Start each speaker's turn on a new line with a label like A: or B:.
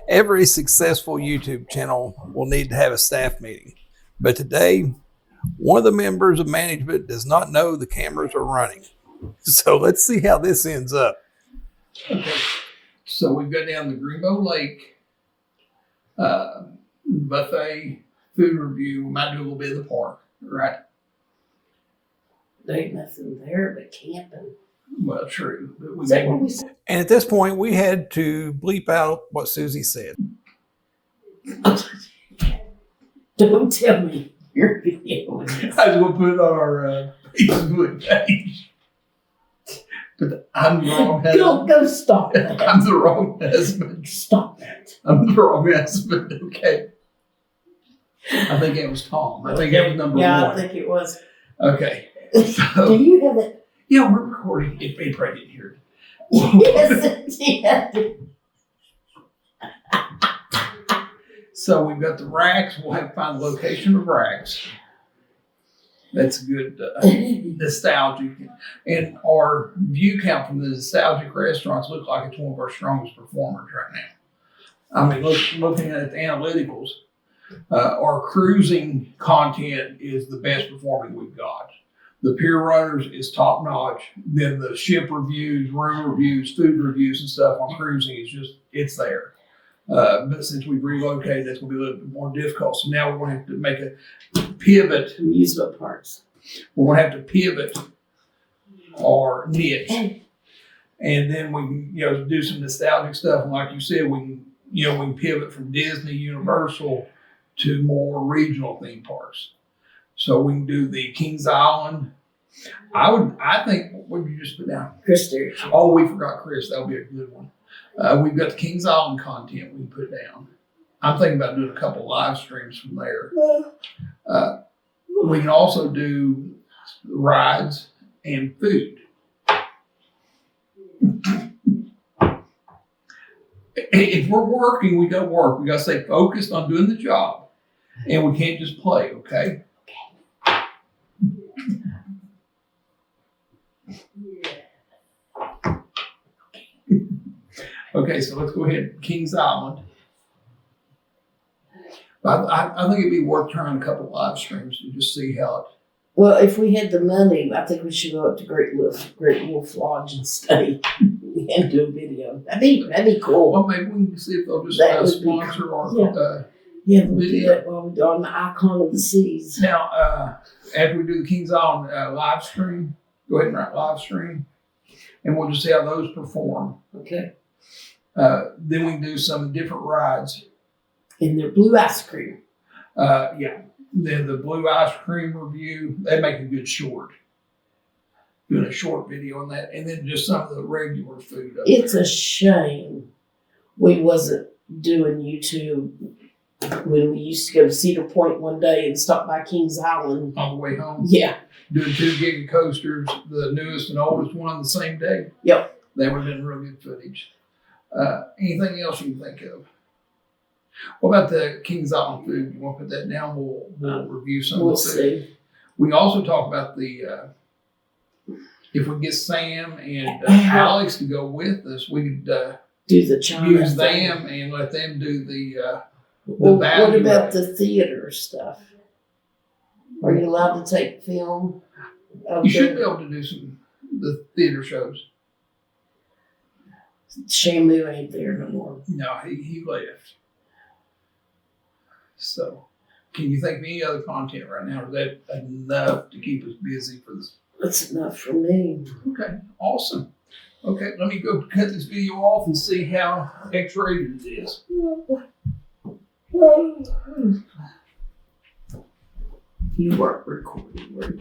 A: Every successful YouTube channel will need to have a staff meeting. But today, one of the members of management does not know the cameras are running. So let's see how this ends up.
B: Okay. So we've got down the Greenbow Lake buffet food review. We might do a little bit of the park, right?
C: There ain't nothing there but camping.
B: Well, true. But we
C: Is that what we said?
A: And at this point, we had to bleep out what Susie said.
C: Don't tell me your video is.
B: I was going to put it on our Facebook page. But I'm the wrong husband.
C: Go stop that.
B: I'm the wrong husband.
C: Stop that.
B: I'm the wrong husband. Okay. I think it was Tom. I think that was number
C: Yeah,
B: one.
C: I think it was.
B: Okay.
C: Do
B: So,
C: you have that?
B: yeah, we're recording. It probably didn't hear it.
C: Yes, it did.
B: So we've got the racks. We'll have to find the location of racks. That's good nostalgic. And our view count from the nostalgic restaurants looks like it's one of our strongest performers right now. I mean, looking at the analyticals, our cruising content is the best performing we've got. The pier runners is top notch. Then the ship reviews, room reviews, food reviews and stuff on cruising is just, it's there. But since we've relocated, that's going to be a little bit more difficult. So now we're going to have to make a pivot.
C: Amusement parks.
B: We're going to have to pivot our niche. And then we can, do some nostalgic stuff. And like you said, we can pivot from Disney, Universal to more regional theme parks. So we can do the Kings Island. I think, what did you just put down?
C: Chris,
B: Oh, we forgot Chris. That'll be a good one. We've got the Kings Island content we can put down. I'm thinking about doing a couple live streams from there. We can also do rides and food. If we're working, we got to work. We got to stay focused on doing the job, and we can't just play. Okay. Okay, so let's go ahead. Kings Island. I think it'd be worth trying a couple live streams to just see how it.
C: Well, if we had the money, I think we should go up to Great Wolf Lodge and stay and do a video. That'd be cool.
B: Well, maybe we can see if they'll just
C: That would be
B: sponsor
C: cool.
B: our
C: Yeah, we'll do
B: video.
C: that while we're on the Icon of the Seas.
B: Now, after we do the Kings Island live stream, go ahead and write live stream, and we'll just see how those perform.
C: Okay.
B: Then we can do some different rides.
C: And their blue ice cream.
B: Yeah. Then the blue ice cream review, they make a good short. Doing a short video on that, and then just some of the regular food.
C: It's a shame we wasn't doing YouTube when we used to go to Cedar Point one day and stop by Kings Island.
B: On the way home.
C: Yeah.
B: Doing 2 Giga coasters, the newest and oldest one on the same day.
C: Yep.
B: That would have been real good footage. Anything else you can think of? What about the Kings Island food? You want to put that down? We'll review some
C: We'll
B: of the food.
C: see.
B: We can also talk about the, if we get Sam and Alex to go with us, we could
C: Do the China
B: use
C: thing.
B: them and let them do the
C: Well, what
B: value
C: about
B: ride.
C: the theater stuff? Are you allowed to take film?
B: You should be able to do the theater shows.
C: Shamu ain't there no more.
B: No, he left. So, can you think of any other content right now? Or is that enough to keep us busy for this?
C: That's enough for me.
B: Okay, awesome. Okay, let me go cut this video off and see how X-rated it is.
C: You weren't recording, were you?